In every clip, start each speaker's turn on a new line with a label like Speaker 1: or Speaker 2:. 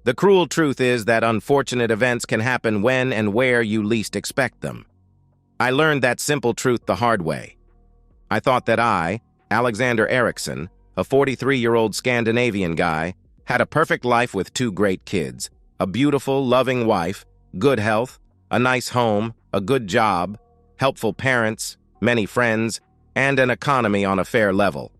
Speaker 1: The cruel truth is that unfortunate events can happen when and where you least expect them. I learned that simple truth the hard way. I thought that I, Alexander Eriksson, a 43-year-old Scandinavian guy, had a perfect life with 2 great kids, a beautiful, loving wife, good health, a nice home, a good job, helpful parents, many friends, and an economy on a fair level.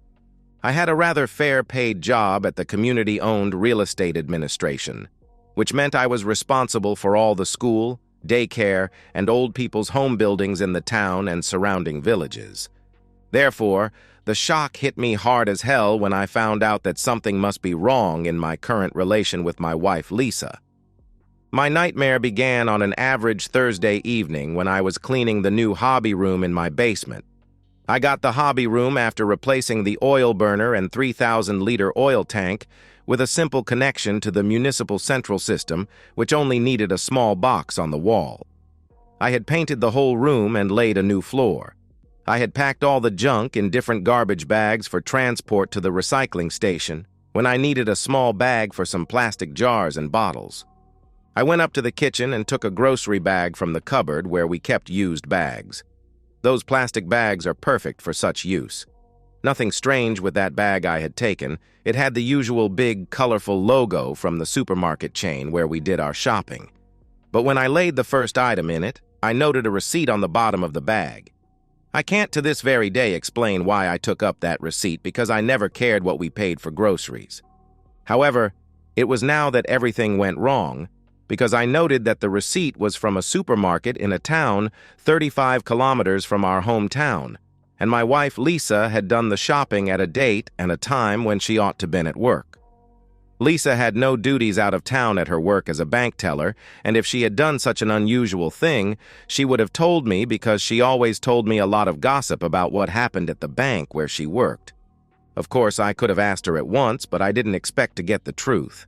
Speaker 1: I had a rather fair-paid job at the community-owned real estate administration, which meant I was responsible for all the school, daycare, and old people's home buildings in the town and surrounding villages. Therefore, the shock hit me hard as hell when I found out that something must be wrong in my current relation with my wife, Lisa. My nightmare began on an average Thursday evening when I was cleaning the new hobby room in my basement. I got the hobby room after replacing the oil burner and 3,000-liter oil tank with a simple connection to the municipal central system, which only needed a small box on the wall. I had painted the whole room and laid a new floor. I had packed all the junk in different garbage bags for transport to the recycling station when I needed a small bag for some plastic jars and bottles. I went up to the kitchen and took a grocery bag from the cupboard where we kept used bags. Those plastic bags are perfect for such use. Nothing strange with that bag I had taken. It had the usual big, colorful logo from the supermarket chain where we did our shopping. But when I laid the first item in it, I noted a receipt on the bottom of the bag. I can't to this very day explain why I took up that receipt because I never cared what we paid for groceries. However, it was now that everything went wrong, because I noted that the receipt was from a supermarket in a town 35 kilometers from our hometown, and my wife Lisa had done the shopping at a date and a time when she ought to been at work. Lisa had no duties out of town at her work as a bank teller, and if she had done such an unusual thing, she would have told me because she always told me a lot of gossip about what happened at the bank where she worked. Of course, I could have asked her at once, but I didn't expect to get the truth.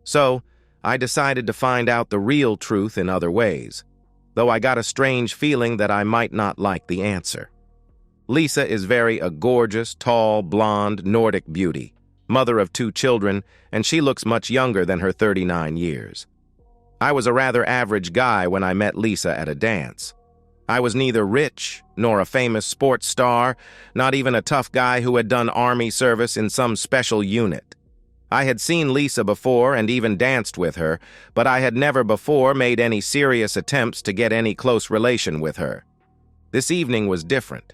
Speaker 1: So, I decided to find out the real truth in other ways, though I got a strange feeling that I might not like the answer. Lisa is a gorgeous, tall, blonde, Nordic beauty, mother of 2 children, and she looks much younger than her 39 years. I was a rather average guy when I met Lisa at a dance. I was neither rich, nor a famous sports star, not even a tough guy who had done army service in some special unit. I had seen Lisa before and even danced with her, but I had never before made any serious attempts to get any close relation with her. This evening was different.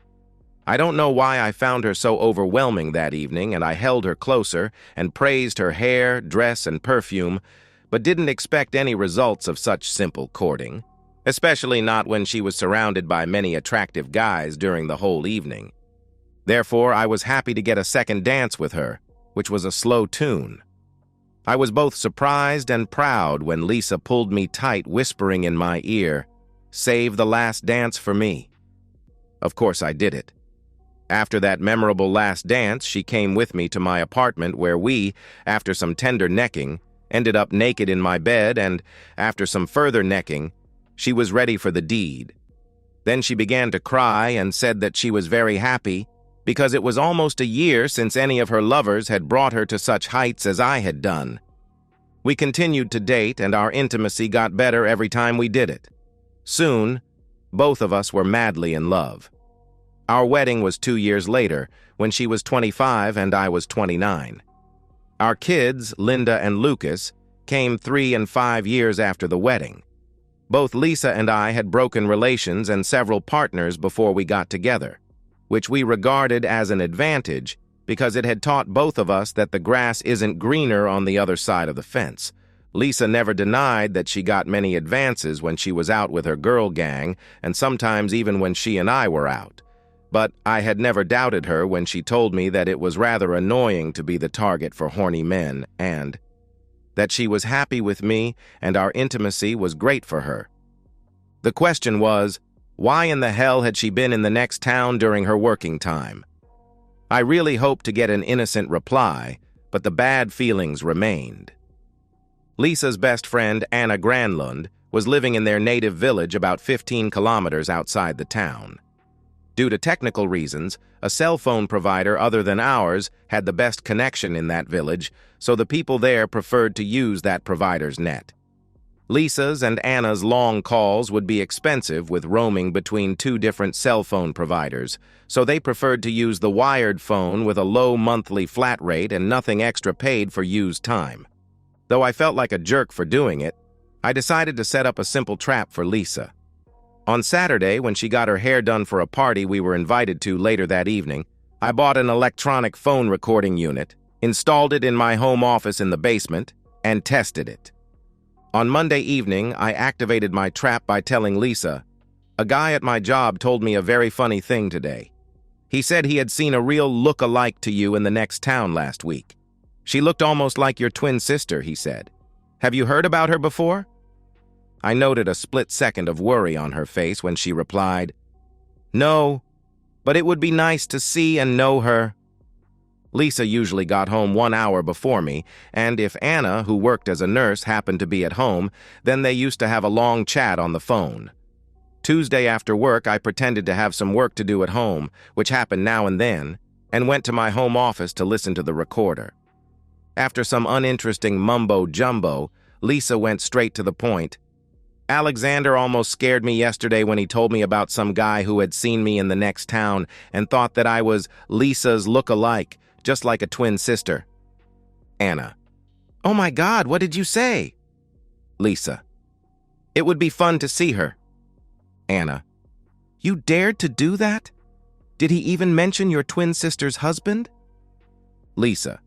Speaker 1: I don't know why I found her so overwhelming that evening, and I held her closer and praised her hair, dress, and perfume, but didn't expect any results of such simple courting, especially not when she was surrounded by many attractive guys during the whole evening. Therefore, I was happy to get a second dance with her, which was a slow tune. I was both surprised and proud when Lisa pulled me tight, whispering in my ear, "Save the last dance for me." Of course I did it. After that memorable last dance, she came with me to my apartment where we, after some tender necking, ended up naked in my bed and, after some further necking, she was ready for the deed. Then she began to cry and said that she was very happy because it was almost a year since any of her lovers had brought her to such heights as I had done. We continued to date, and our intimacy got better every time we did it. Soon, both of us were madly in love. Our wedding was 2 years later, when she was 25 and I was 29. Our kids, Linda and Lucas, came 3 and 5 years after the wedding. Both Lisa and I had broken relations and several partners before we got together, which we regarded as an advantage because it had taught both of us that the grass isn't greener on the other side of the fence. Lisa never denied that she got many advances when she was out with her girl gang, and sometimes even when she and I were out. But I had never doubted her when she told me that it was rather annoying to be the target for horny men, and that she was happy with me and our intimacy was great for her. The question was, why in the hell had she been in the next town during her working time? I really hoped to get an innocent reply, but the bad feelings remained. Lisa's best friend, Anna Granlund, was living in their native village about 15 kilometers outside the town. Due to technical reasons, a cell phone provider other than ours had the best connection in that village, so the people there preferred to use that provider's net. Lisa's and Anna's long calls would be expensive with roaming between two different cell phone providers, so they preferred to use the wired phone with a low monthly flat rate and nothing extra paid for used time. Though I felt like a jerk for doing it, I decided to set up a simple trap for Lisa. On Saturday, when she got her hair done for a party we were invited to later that evening, I bought an electronic phone recording unit, installed it in my home office in the basement, and tested it. On Monday evening, I activated my trap by telling Lisa, "A guy at my job told me a very funny thing today. He said he had seen a real look-alike to you in the next town last week. She looked almost like your twin sister," he said. "Have you heard about her before?" I noted a split second of worry on her face when she replied, "No, but it would be nice to see and know her." Lisa usually got home 1 hour before me, and if Anna, who worked as a nurse, happened to be at home, then they used to have a long chat on the phone. Tuesday after work, I pretended to have some work to do at home, which happened now and then, and went to my home office to listen to the recorder. After some uninteresting mumbo-jumbo, Lisa went straight to the point. "Alexander almost scared me yesterday when he told me about some guy who had seen me in the next town and thought that I was Lisa's look-alike, just like a twin sister." Anna: "Oh my God, what did you say?" Lisa: "It would be fun to see her." Anna: "You dared to do that? Did he even mention your twin sister's husband?" Lisa: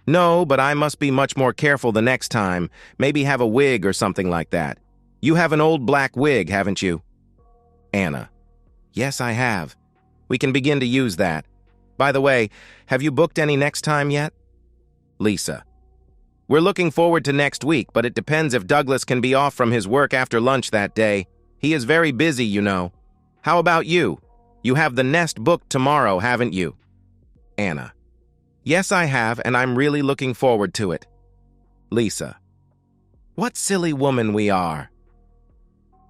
Speaker 1: "No, but I must be much more careful the next time. Maybe have a wig or something like that. You have an old black wig, haven't you?" Anna: "Yes, I have. We can begin to use that. By the way, have you booked any next time yet?" Lisa: "We're looking forward to next week, but it depends if Douglas can be off from his work after lunch that day. He is very busy, you know. How about you? You have the nest booked tomorrow, haven't you?" Anna: "Yes, I have, and I'm really looking forward to it." Lisa: "What silly woman we are."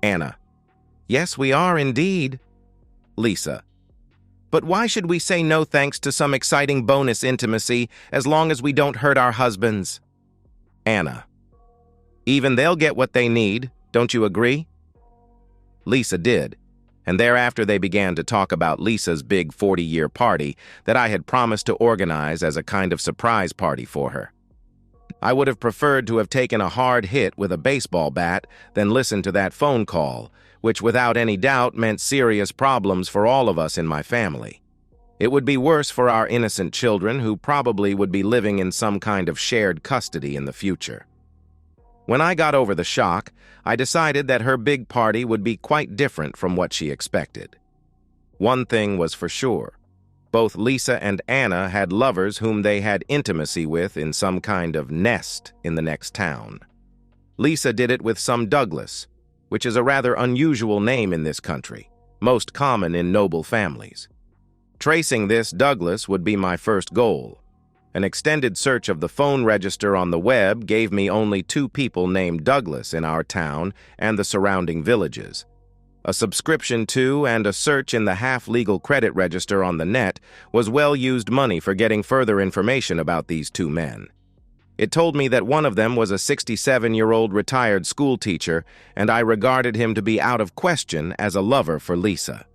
Speaker 1: Anna: "Yes, we are indeed." Lisa: "But why should we say no thanks to some exciting bonus intimacy as long as we don't hurt our husbands?" Anna: "Even they'll get what they need, don't you agree?" Lisa did, and thereafter they began to talk about Lisa's big 40-year party that I had promised to organize as a kind of surprise party for her. I would have preferred to have taken a hard hit with a baseball bat than listen to that phone call, which without any doubt meant serious problems for all of us in my family. It would be worse for our innocent children, who probably would be living in some kind of shared custody in the future. When I got over the shock, I decided that her big party would be quite different from what she expected. One thing was for sure. Both Lisa and Anna had lovers whom they had intimacy with in some kind of nest in the next town. Lisa did it with some Douglas, which is a rather unusual name in this country, most common in noble families. Tracing this Douglas would be my first goal. An extended search of the phone register on the web gave me only 2 people named Douglas in our town and the surrounding villages. A subscription to and a search in the half-legal credit register on the net was well-used money for getting further information about these 2 men. It told me that one of them was a 67-year-old retired school teacher, and I regarded him to be out of question as a lover for Lisa.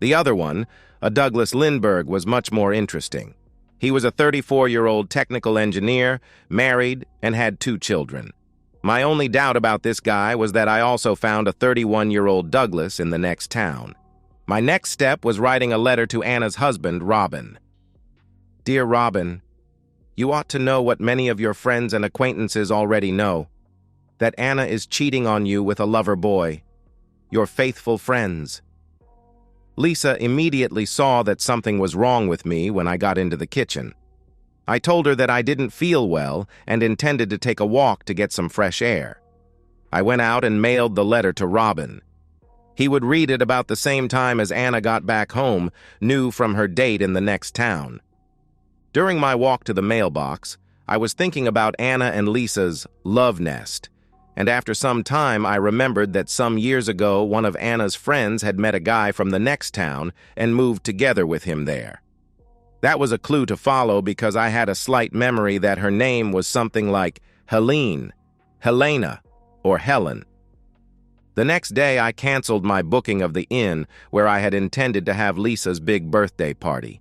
Speaker 1: The other one, a Douglas Lindbergh, was much more interesting. He was a 34-year-old technical engineer, married, and had 2 children. My only doubt about this guy was that I also found a 31-year-old Douglas in the next town. My next step was writing a letter to Anna's husband, Robin. "Dear Robin, you ought to know what many of your friends and acquaintances already know, that Anna is cheating on you with a lover boy. Your faithful friends." Lisa immediately saw that something was wrong with me when I got into the kitchen. I told her that I didn't feel well and intended to take a walk to get some fresh air. I went out and mailed the letter to Robin. He would read it about the same time as Anna got back home, new from her date in the next town. During my walk to the mailbox, I was thinking about Anna and Lisa's love nest, And after some time, I remembered that some years ago, one of Anna's friends had met a guy from the next town and moved together with him there. That was a clue to follow because I had a slight memory that her name was something like Helene, Helena, or Helen. The next day, I canceled my booking of the inn where I had intended to have Lisa's big birthday party.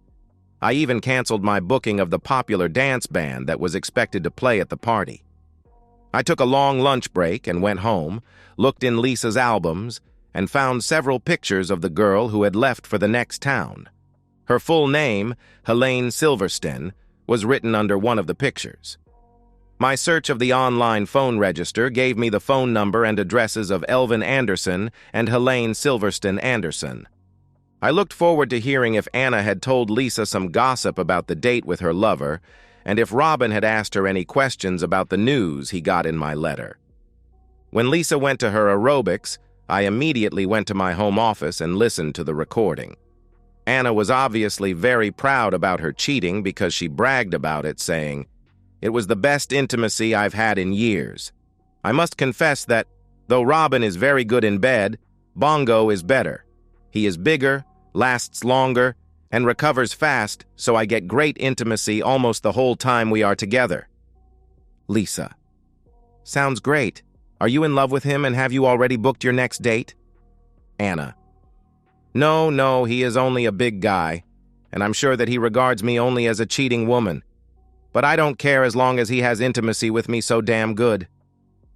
Speaker 1: I even canceled my booking of the popular dance band that was expected to play at the party. I took a long lunch break and went home, looked in Lisa's albums, and found several pictures of the girl who had left for the next town. Her full name, Helene Silverstein, was written under one of the pictures. My search of the online phone register gave me the phone number and addresses of Elvin Anderson and Helene Silverstein Anderson. I looked forward to hearing if Anna had told Lisa some gossip about the date with her lover, and if Robin had asked her any questions about the news he got in my letter. When Lisa went to her aerobics, I immediately went to my home office and listened to the recording. Anna was obviously very proud about her cheating because she bragged about it, saying, "It was the best intimacy I've had in years. I must confess that, though Robin is very good in bed, Bongo is better. He is bigger, lasts longer, and recovers fast, so I get great intimacy almost the whole time we are together." Lisa: "Sounds great. Are you in love with him and have you already booked your next date?" Anna: No, he is only a big guy, and I'm sure that he regards me only as a cheating woman. But I don't care as long as he has intimacy with me so damn good.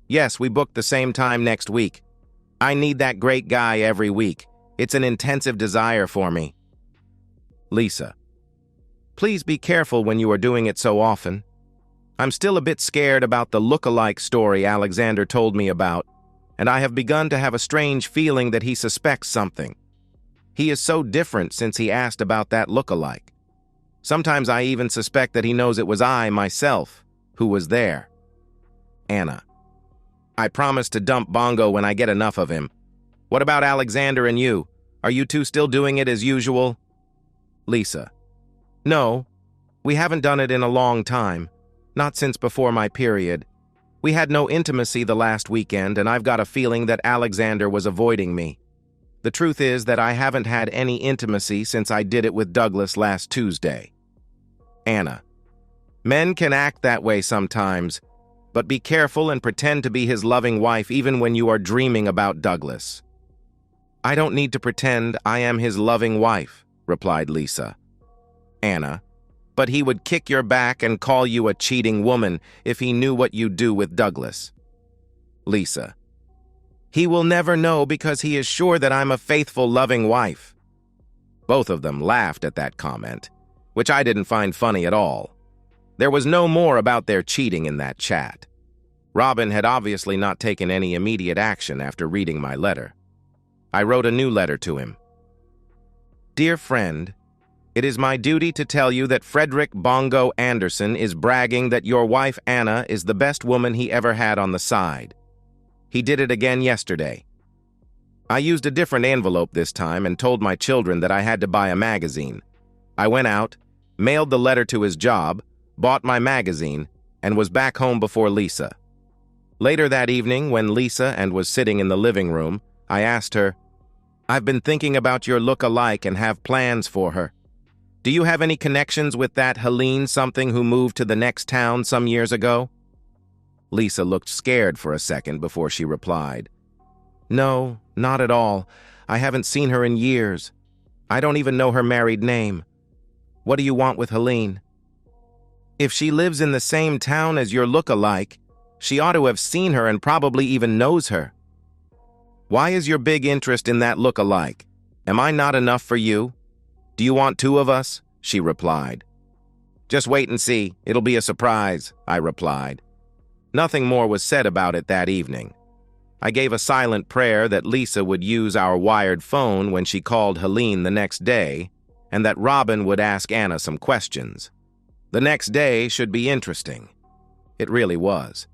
Speaker 1: Yes, we booked the same time next week. I need that great guy every week. It's an intensive desire for me." Lisa: "Please be careful when you are doing it so often. I'm still a bit scared about the look-alike story Alexander told me about, and I have begun to have a strange feeling that he suspects something. He is so different since he asked about that look-alike. Sometimes I even suspect that he knows it was I, myself, who was there." Anna: "I promise to dump Bongo when I get enough of him. What about Alexander and you? Are you two still doing it as usual?" Lisa: "No, we haven't done it in a long time. Not since before my period. We had no intimacy the last weekend, and I've got a feeling that Alexander was avoiding me. The truth is that I haven't had any intimacy since I did it with Douglas last Tuesday." Anna: "Men can act that way sometimes, but be careful and pretend to be his loving wife even when you are dreaming about Douglas." "I don't need to pretend I am his loving wife," replied Lisa. Anna: "But he would kick your back and call you a cheating woman if he knew what you do with Douglas." Lisa: "He will never know because he is sure that I'm a faithful, loving wife." Both of them laughed at that comment, which I didn't find funny at all. There was no more about their cheating in that chat. Robin had obviously not taken any immediate action after reading my letter. I wrote a new letter to him. "Dear friend, it is my duty to tell you that Frederick Bongo Anderson is bragging that your wife Anna is the best woman he ever had on the side. He did it again yesterday. I used a different envelope this time and told my children that I had to buy a magazine. I went out, mailed the letter to his job, bought my magazine, and was back home before Lisa. Later that evening, when Lisa was sitting in the living room, I asked her, 'I've been thinking about your look-alike and have plans for her. Do you have any connections with that Helene something who moved to the next town some years ago?' Lisa looked scared for a second before she replied, 'No, not at all. I haven't seen her in years. I don't even know her married name. What do you want with Helene?' 'If she lives in the same town as your look-alike, she ought to have seen her and probably even knows her.' 'Why is your big interest in that look-alike? Am I not enough for you? Do you want two of us?' she replied. 'Just wait and see. It'll be a surprise,' I replied. Nothing more was said about it that evening. I gave a silent prayer that Lisa would use our wired phone when she called Helene the next day, and that Robin would ask Anna some questions. The next day should be interesting. It really was.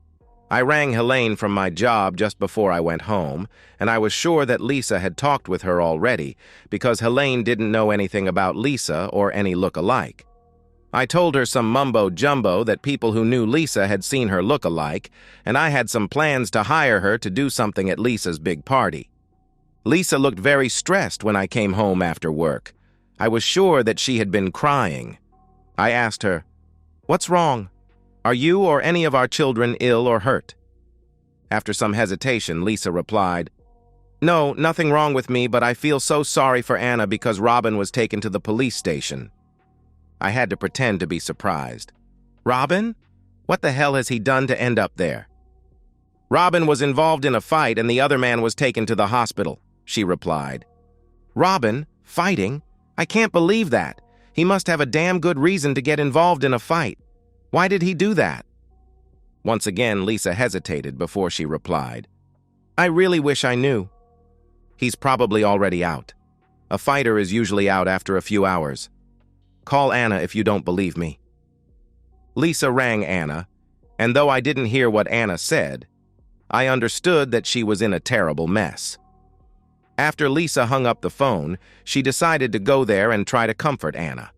Speaker 1: I rang Helene from my job just before I went home, and I was sure that Lisa had talked with her already, because Helene didn't know anything about Lisa or any look-alike. I told her some mumbo-jumbo that people who knew Lisa had seen her look alike, and I had some plans to hire her to do something at Lisa's big party. Lisa looked very stressed when I came home after work. I was sure that she had been crying. I asked her, "What's wrong? Are you or any of our children ill or hurt?" After some hesitation, Lisa replied, "No, nothing wrong with me, but I feel so sorry for Anna because Robin was taken to the police station." I had to pretend to be surprised. "Robin? What the hell has he done to end up there?" "Robin was involved in a fight and the other man was taken to the hospital," she replied. "Robin? Fighting? I can't believe that. He must have a damn good reason to get involved in a fight. Why did he do that?" Once again, Lisa hesitated before she replied, "I really wish I knew. He's probably already out. A fighter is usually out after a few hours. Call Anna if you don't believe me." Lisa rang Anna, and though I didn't hear what Anna said, I understood that she was in a terrible mess. After Lisa hung up the phone, she decided to go there and try to comfort Anna.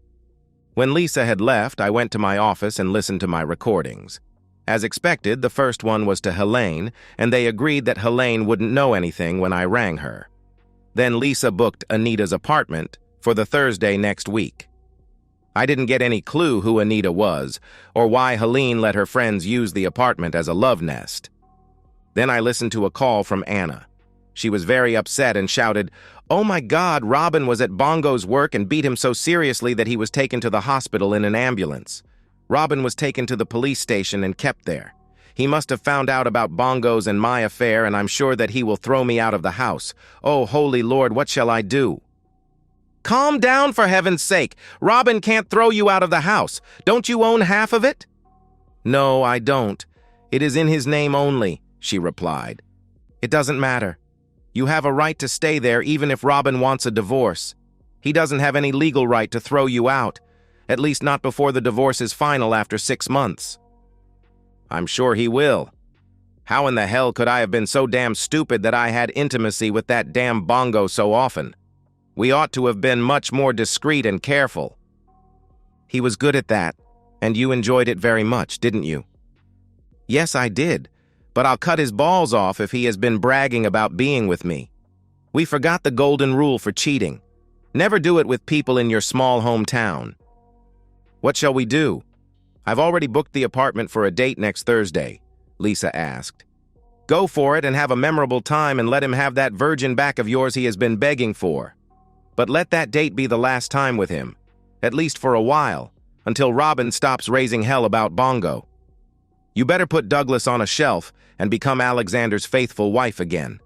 Speaker 1: When Lisa had left, I went to my office and listened to my recordings. As expected, the first one was to Helene, and they agreed that Helene wouldn't know anything when I rang her. Then Lisa booked Anita's apartment for the Thursday next week. I didn't get any clue who Anita was, or why Helene let her friends use the apartment as a love nest. Then I listened to a call from Anna. She was very upset and shouted, "Oh my God, Robin was at Bongo's work and beat him so seriously that he was taken to the hospital in an ambulance. Robin was taken to the police station and kept there. He must have found out about Bongo's and my affair, and I'm sure that he will throw me out of the house. Oh, holy Lord, what shall I do?" "Calm down, for heaven's sake. Robin can't throw you out of the house. Don't you own half of it?" "No, I don't. It is in his name only," she replied. "It doesn't matter. You have a right to stay there even if Robin wants a divorce. He doesn't have any legal right to throw you out, at least not before the divorce is final after 6 months." "I'm sure he will. How in the hell could I have been so damn stupid that I had intimacy with that damn Bongo so often? We ought to have been much more discreet and careful." "He was good at that, and you enjoyed it very much, didn't you?" "Yes, I did, but I'll cut his balls off if he has been bragging about being with me. We forgot the golden rule for cheating. Never do it with people in your small hometown." "What shall we do? I've already booked the apartment for a date next Thursday," Lisa asked. "Go for it and have a memorable time and let him have that virgin back of yours he has been begging for. But let that date be the last time with him, at least for a while, until Robin stops raising hell about Bongo. You better put Douglas on a shelf and become Alexander's faithful wife again.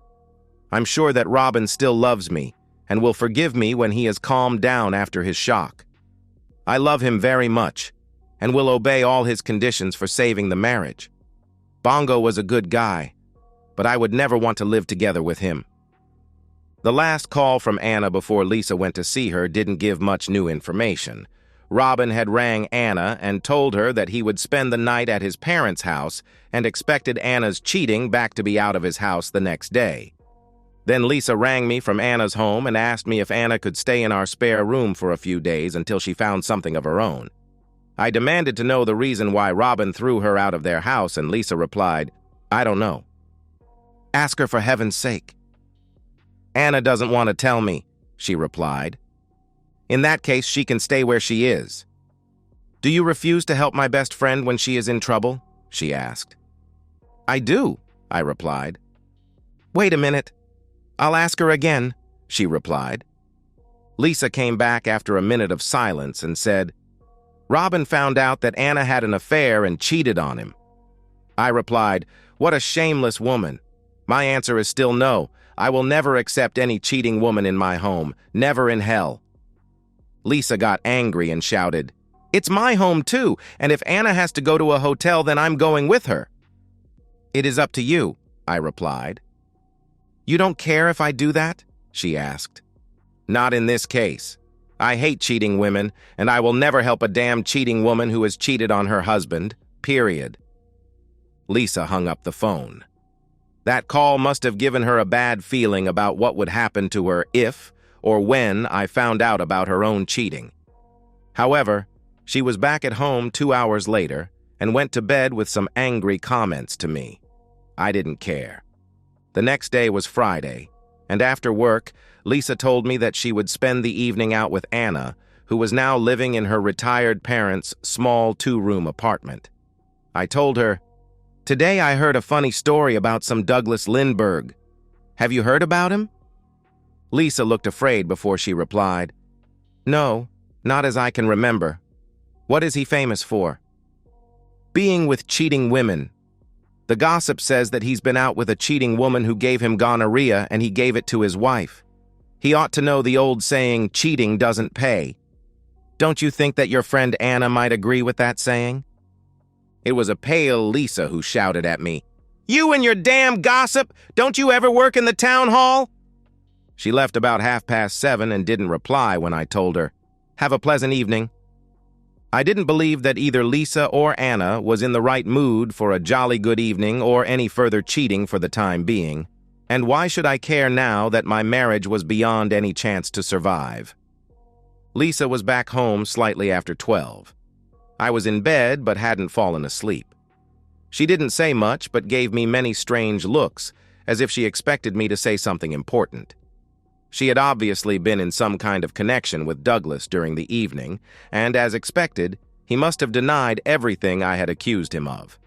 Speaker 1: I'm sure that Robin still loves me and will forgive me when he has calmed down after his shock. I love him very much and will obey all his conditions for saving the marriage. Bongo was a good guy, but I would never want to live together with him." The last call from Anna before Lisa went to see her didn't give much new information. Robin had rang Anna and told her that he would spend the night at his parents' house and expected Anna's cheating back to be out of his house the next day. Then Lisa rang me from Anna's home and asked me if Anna could stay in our spare room for a few days until she found something of her own. I demanded to know the reason why Robin threw her out of their house, and Lisa replied, "I don't know." "Ask her for heaven's sake." "Anna doesn't want to tell me," she replied. "In that case, she can stay where she is." "Do you refuse to help my best friend when she is in trouble?" she asked. "I do," I replied. "Wait a minute. I'll ask her again," she replied. Lisa came back after a minute of silence and said, "Robin found out that Anna had an affair and cheated on him." I replied, "What a shameless woman." My answer is still no. I will never accept any cheating woman in my home, never in hell. Lisa got angry and shouted, "It's my home too, and if Anna has to go to a hotel, then I'm going with her." "It is up to you," I replied. "You don't care if I do that?" she asked. "Not in this case. I hate cheating women, and I will never help a damn cheating woman who has cheated on her husband, period." Lisa hung up the phone. That call must have given her a bad feeling about what would happen to her if or when I found out about her own cheating. However, She was back at home 2 hours later and went to bed with some angry comments to me. I didn't care. The next day was Friday, and after work, Lisa told me that she would spend the evening out with Anna, who was now living in her retired parents' small 2-room apartment. I told her, "Today I heard a funny story about some Douglas Lindbergh. Have you heard about him?" Lisa looked afraid before she replied, "No, not as I can remember. What is he famous for?" "Being with cheating women. The gossip says that he's been out with a cheating woman who gave him gonorrhea and he gave it to his wife. He ought to know the old saying, cheating doesn't pay. Don't you think that your friend Anna might agree with that saying?" It was a pale Lisa who shouted at me, "You and your damn gossip! Don't you ever work in the town hall?" She left about 7:30 and didn't reply when I told her, "Have a pleasant evening." I didn't believe that either Lisa or Anna was in the right mood for a jolly good evening or any further cheating for the time being, and why should I care now that my marriage was beyond any chance to survive? Lisa was back home slightly after 12. I was in bed but hadn't fallen asleep. She didn't say much but gave me many strange looks, as if she expected me to say something important. She had obviously been in some kind of connection with Douglas during the evening, and as expected, he must have denied everything I had accused him of.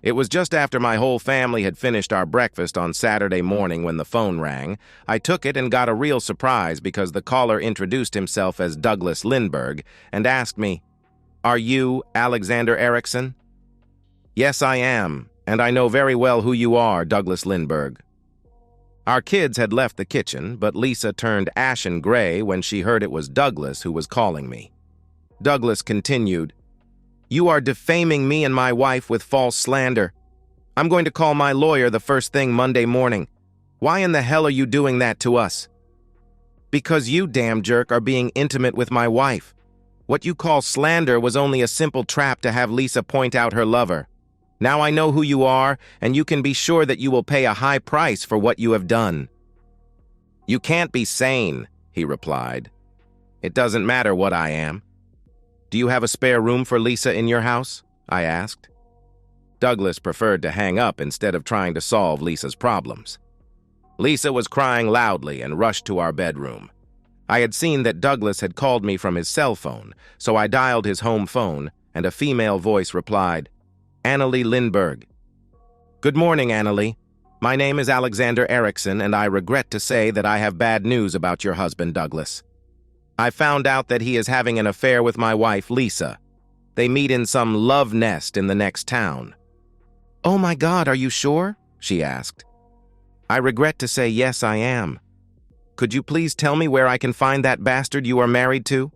Speaker 1: It was just after my whole family had finished our breakfast on Saturday morning when the phone rang. I took it and got a real surprise because the caller introduced himself as Douglas Lindbergh and asked me, "Are you Alexander Erickson?" "Yes, I am, and I know very well who you are, Douglas Lindbergh." Our kids had left the kitchen, but Lisa turned ashen gray when she heard it was Douglas who was calling me. Douglas continued, "You are defaming me and my wife with false slander. I'm going to call my lawyer the first thing Monday morning. Why in the hell are you doing that to us?" "Because you, damn jerk, are being intimate with my wife. What you call slander was only a simple trap to have Lisa point out her lover. Now I know who you are, and you can be sure that you will pay a high price for what you have done." "You can't be sane," he replied. "It doesn't matter what I am." "Do you have a spare room for Lisa in your house?" I asked. Douglas preferred to hang up instead of trying to solve Lisa's problems. Lisa was crying loudly and rushed to our bedroom. I had seen that Douglas had called me from his cell phone, so I dialed his home phone, and a female voice replied, "Annalie Lindbergh." "Good morning, Annalie. My name is Alexander Erickson, and I regret to say that I have bad news about your husband, Douglas. I found out that he is having an affair with my wife, Lisa. They meet in some love nest in the next town." "Oh my God, are you sure?" she asked. "I regret to say yes, I am. Could you please tell me where I can find that bastard you are married to?"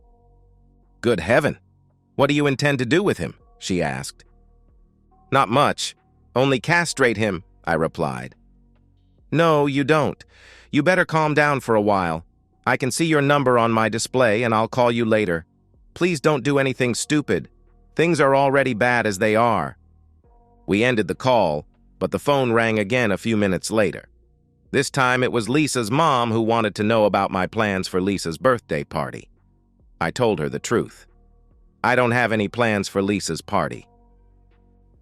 Speaker 1: "Good heaven! What do you intend to do with him?" she asked. "Not much. Only castrate him," I replied. "No, you don't. You better calm down for a while. I can see your number on my display and I'll call you later. Please don't do anything stupid. Things are already bad as they are." We ended the call, but the phone rang again a few minutes later. This time it was Lisa's mom who wanted to know about my plans for Lisa's birthday party. I told her the truth. "I don't have any plans for Lisa's party."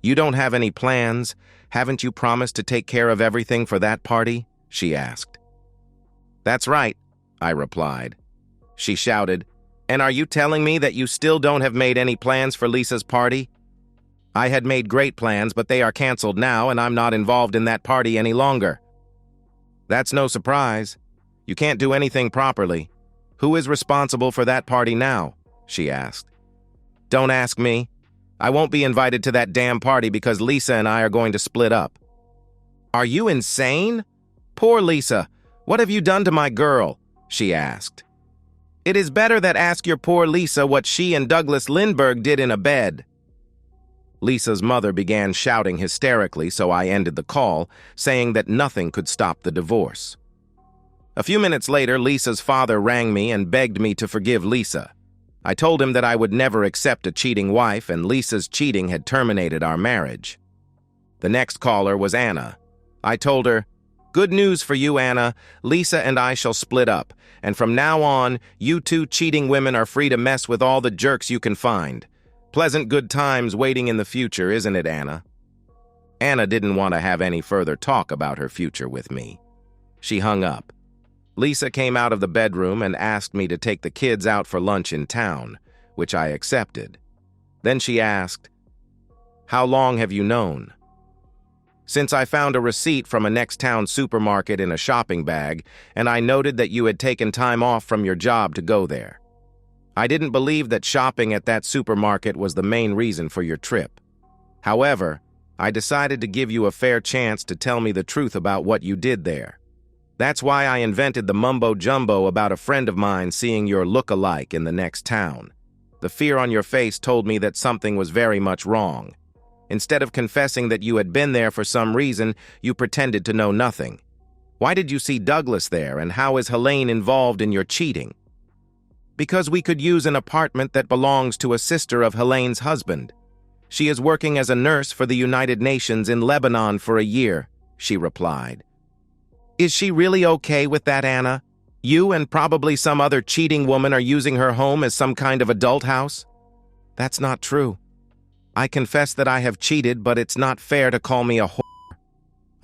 Speaker 1: "You don't have any plans? Haven't you promised to take care of everything for that party?" she asked. "That's right," I replied. She shouted, "And are you telling me that you still don't have made any plans for Lisa's party?" "I had made great plans, but they are canceled now, and I'm not involved in that party any longer." "That's no surprise. You can't do anything properly. Who is responsible for that party now?" she asked. "Don't ask me. I won't be invited to that damn party because Lisa and I are going to split up." "Are you insane? Poor Lisa. What have you done to my girl?" she asked. "It is better that ask your poor Lisa what she and Douglas Lindbergh did in a bed." Lisa's mother began shouting hysterically, so I ended the call, saying that nothing could stop the divorce. A few minutes later, Lisa's father rang me and begged me to forgive Lisa. I told him that I would never accept a cheating wife, and Lisa's cheating had terminated our marriage. The next caller was Anna. I told her, "Good news for you, Anna. Lisa and I shall split up, and from now on, you two cheating women are free to mess with all the jerks you can find. Pleasant good times waiting in the future, isn't it, Anna? Anna didn't want to have any further talk about her future with me. She hung up. Lisa came out of the bedroom and asked me to take the kids out for lunch in town, which I accepted. Then she asked, "How long have you known?" "Since I found a receipt from a next-town supermarket in a shopping bag, and I noted that you had taken time off from your job to go there. I didn't believe that shopping at that supermarket was the main reason for your trip. However, I decided to give you a fair chance to tell me the truth about what you did there. That's why I invented the mumbo-jumbo about a friend of mine seeing your look-alike in the next town. The fear on your face told me that something was very much wrong. Instead of confessing that you had been there for some reason, you pretended to know nothing. Why did you see Douglas there, and how is Helene involved in your cheating?" "Because we could use an apartment that belongs to a sister of Helene's husband. She is working as a nurse for the United Nations in Lebanon for a year," she replied. "Is she really okay with that, Anna? You and probably some other cheating woman are using her home as some kind of adult house?" "That's not true. I confess that I have cheated, but it's not fair to call me a whore.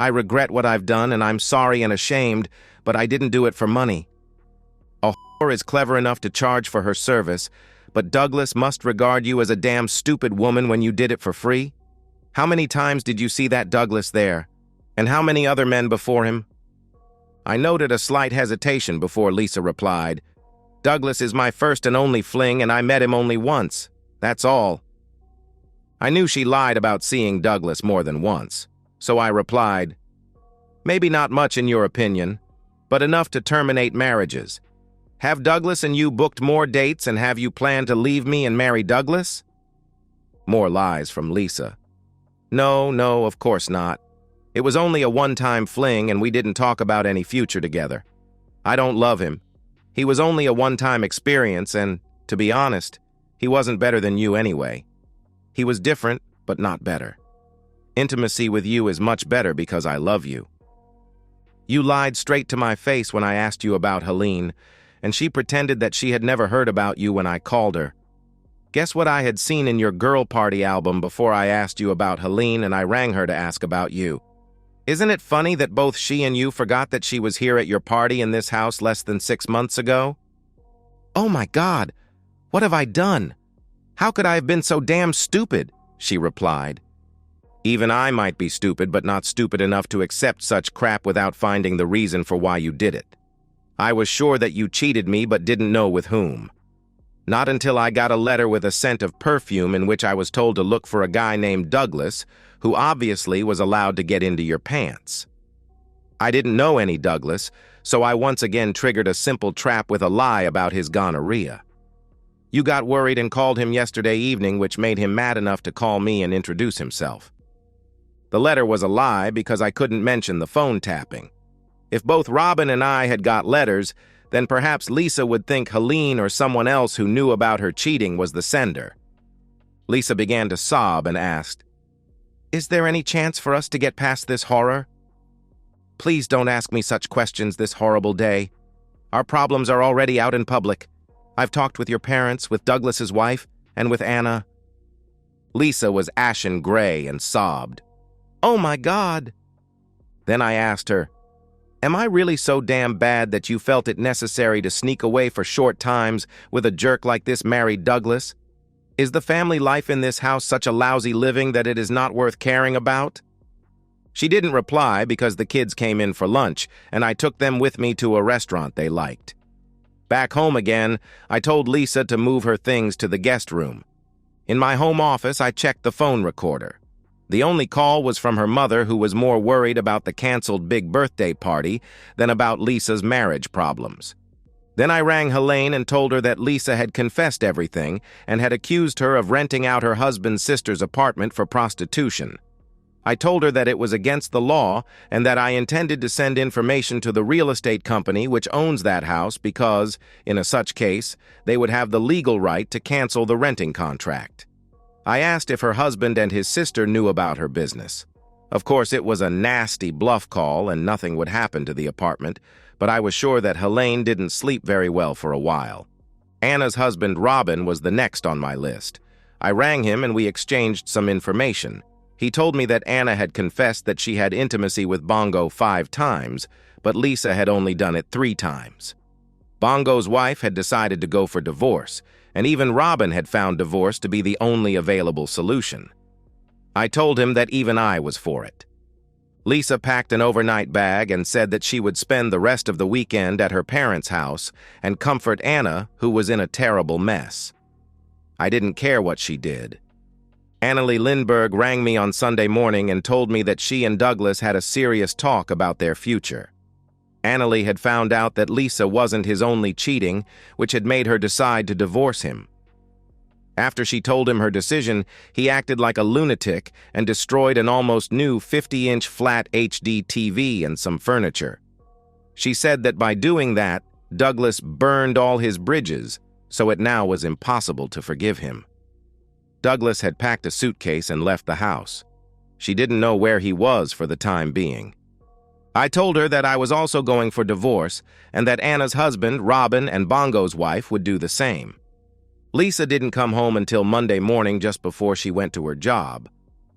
Speaker 1: I regret what I've done, and I'm sorry and ashamed, but I didn't do it for money. A whore is clever enough to charge for her service, but Douglas must regard you as a damn stupid woman when you did it for free. How many times did you see that Douglas there? And how many other men before him?" I noted a slight hesitation before Lisa replied, "Douglas is my first and only fling, and I met him only once. That's all." I knew she lied about seeing Douglas more than once, so I replied, "Maybe not much in your opinion, but enough to terminate marriages. Have Douglas and you booked more dates, and have you planned to leave me and marry Douglas?" More lies from Lisa. No, of course not. It was only a one-time fling, and we didn't talk about any future together. I don't love him. He was only a one-time experience, and, to be honest, he wasn't better than you anyway. He was different, but not better. Intimacy with you is much better because I love you. You lied straight to my face when I asked you about Helene, and she pretended that she had never heard about you when I called her. Guess what I had seen in your girl party album before I asked you about Helene and I rang her to ask about you. Isn't it funny that both she and you forgot that she was here at your party in this house less than 6 months ago? "Oh my God, what have I done? How could I have been so damn stupid?" she replied. "Even I might be stupid, but not stupid enough to accept such crap without finding the reason for why you did it. I was sure that you cheated me but didn't know with whom. Not until I got a letter with a scent of perfume in which I was told to look for a guy named Douglas, who obviously was allowed to get into your pants. I didn't know any Douglas, so I once again triggered a simple trap with a lie about his gonorrhea. You got worried and called him yesterday evening, which made him mad enough to call me and introduce himself. The letter was a lie because I couldn't mention the phone tapping. If both Robin and I had got letters, then perhaps Lisa would think Helene or someone else who knew about her cheating was the sender." Lisa began to sob and asked, "Is there any chance for us to get past this horror? Please don't ask me such questions this horrible day. Our problems are already out in public. I've talked with your parents, with Douglas's wife, and with Anna." Lisa was ashen gray and sobbed, "Oh my God." Then I asked her, "Am I really so damn bad that you felt it necessary to sneak away for short times with a jerk like this married Douglas? Is the family life in this house such a lousy living that it is not worth caring about?" She didn't reply because the kids came in for lunch, and I took them with me to a restaurant they liked. Back home again, I told Lisa to move her things to the guest room. In my home office, I checked the phone recorder. The only call was from her mother, who was more worried about the canceled big birthday party than about Lisa's marriage problems. Then I rang Helene and told her that Lisa had confessed everything and had accused her of renting out her husband's sister's apartment for prostitution. I told her that it was against the law and that I intended to send information to the real estate company which owns that house because, in a such case, they would have the legal right to cancel the renting contract. I asked if her husband and his sister knew about her business. Of course, it was a nasty bluff call and nothing would happen to the apartment, but I was sure that Helene didn't sleep very well for a while. Anna's husband, Robin, was the next on my list. I rang him and we exchanged some information. He told me that Anna had confessed that she had intimacy with Bongo 5 times, but Lisa had only done it 3 times. Bongo's wife had decided to go for divorce, and even Robin had found divorce to be the only available solution. I told him that even I was for it. Lisa packed an overnight bag and said that she would spend the rest of the weekend at her parents' house and comfort Anna, who was in a terrible mess. I didn't care what she did. Annalie Lindbergh rang me on Sunday morning and told me that she and Douglas had a serious talk about their future. Annalie had found out that Lisa wasn't his only cheating, which had made her decide to divorce him. After she told him her decision, he acted like a lunatic and destroyed an almost new 50-inch flat HD TV and some furniture. She said that by doing that, Douglas burned all his bridges, so it now was impossible to forgive him. Douglas had packed a suitcase and left the house. She didn't know where he was for the time being. I told her that I was also going for divorce and that Anna's husband, Robin, and Bongo's wife would do the same. Lisa didn't come home until Monday morning just before she went to her job.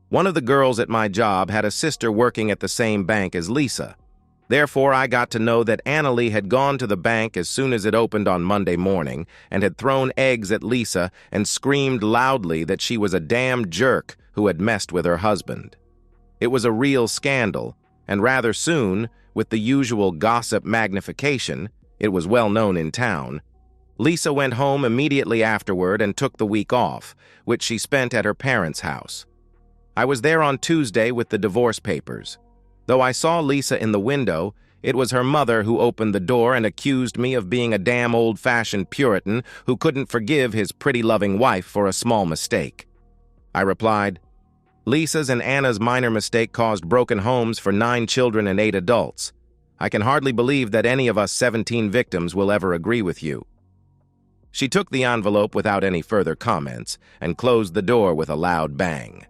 Speaker 1: One of the girls at my job had a sister working at the same bank as Lisa. Therefore, I got to know that Annalie had gone to the bank as soon as it opened on Monday morning and had thrown eggs at Lisa and screamed loudly that she was a damn jerk who had messed with her husband. It was a real scandal, and rather soon, with the usual gossip magnification, it was well known in town. Lisa went home immediately afterward and took the week off, which she spent at her parents' house. I was there on Tuesday with the divorce papers. Though I saw Lisa in the window, it was her mother who opened the door and accused me of being a damn old-fashioned Puritan who couldn't forgive his pretty loving wife for a small mistake. I replied, "Lisa's and Anna's minor mistake caused broken homes for 9 children and 8 adults. I can hardly believe that any of us 17 victims will ever agree with you." She took the envelope without any further comments and closed the door with a loud bang.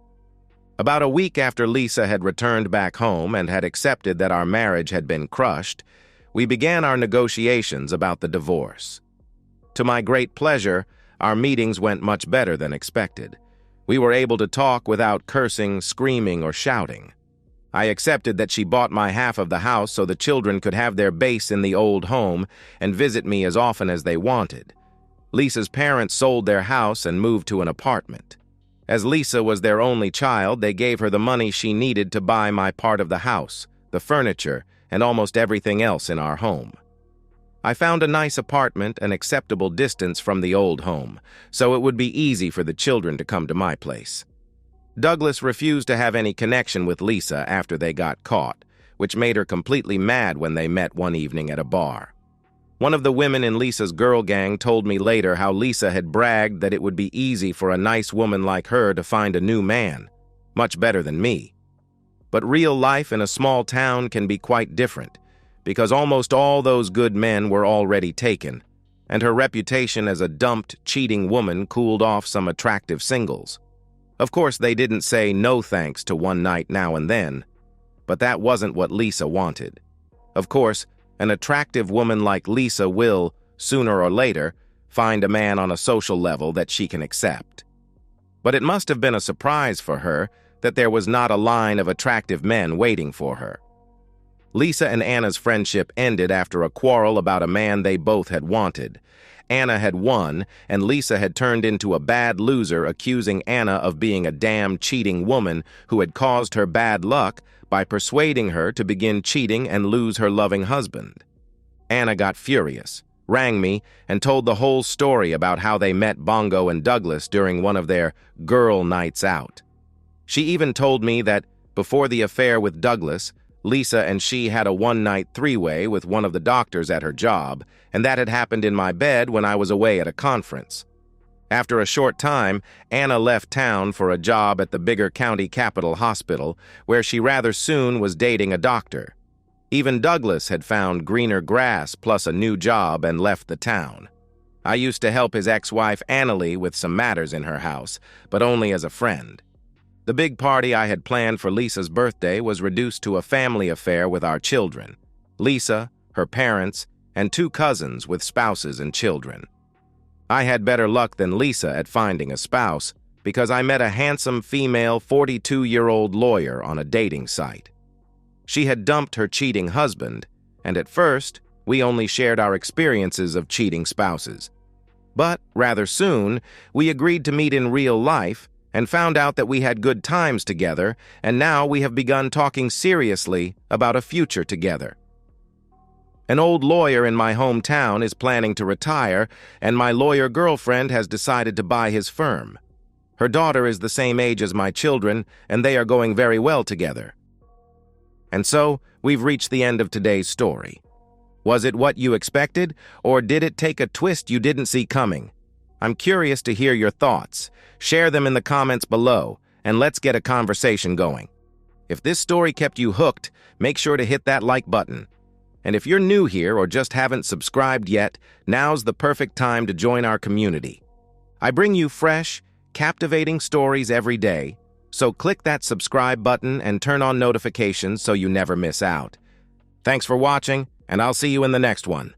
Speaker 1: About a week after Lisa had returned back home and had accepted that our marriage had been crushed, we began our negotiations about the divorce. To my great pleasure, our meetings went much better than expected. We were able to talk without cursing, screaming, or shouting. I accepted that she bought my half of the house so the children could have their base in the old home and visit me as often as they wanted. Lisa's parents sold their house and moved to an apartment. As Lisa was their only child, they gave her the money she needed to buy my part of the house, the furniture, and almost everything else in our home. I found a nice apartment an acceptable distance from the old home, so it would be easy for the children to come to my place. Douglas refused to have any connection with Lisa after they got caught, which made her completely mad when they met one evening at a bar. One of the women in Lisa's girl gang told me later how Lisa had bragged that it would be easy for a nice woman like her to find a new man, much better than me. But real life in a small town can be quite different, because almost all those good men were already taken, and her reputation as a dumped, cheating woman cooled off some attractive singles. Of course, they didn't say no thanks to one night now and then, but that wasn't what Lisa wanted. Of course, an attractive woman like Lisa will, sooner or later, find a man on a social level that she can accept. But it must have been a surprise for her that there was not a line of attractive men waiting for her. Lisa and Anna's friendship ended after a quarrel about a man they both had wanted. Anna had won, and Lisa had turned into a bad loser, accusing Anna of being a damn cheating woman who had caused her bad luck by persuading her to begin cheating and lose her loving husband. Anna got furious, rang me, and told the whole story about how they met Bongo and Douglas during one of their girl nights out. She even told me that before the affair with Douglas, Lisa and she had a one-night three-way with one of the doctors at her job, and that had happened in my bed when I was away at a conference. After a short time, Anna left town for a job at the bigger county capital hospital, where she rather soon was dating a doctor. Even Douglas had found greener grass plus a new job and left the town. I used to help his ex-wife Annalie with some matters in her house, but only as a friend. The big party I had planned for Lisa's birthday was reduced to a family affair with our children. Lisa, her parents, and 2 cousins with spouses and children. I had better luck than Lisa at finding a spouse, because I met a handsome female 42-year-old lawyer on a dating site. She had dumped her cheating husband, and at first, we only shared our experiences of cheating spouses. But rather soon, we agreed to meet in real life and found out that we had good times together, and now we have begun talking seriously about a future together. An old lawyer in my hometown is planning to retire, and my lawyer girlfriend has decided to buy his firm. Her daughter is the same age as my children, and they are going very well together. And so, we've reached the end of today's story. Was it what you expected, or did it take a twist you didn't see coming? I'm curious to hear your thoughts. Share them in the comments below, and let's get a conversation going. If this story kept you hooked, make sure to hit that like button. And if you're new here or just haven't subscribed yet, now's the perfect time to join our community. I bring you fresh, captivating stories every day, so click that subscribe button and turn on notifications so you never miss out. Thanks for watching, and I'll see you in the next one.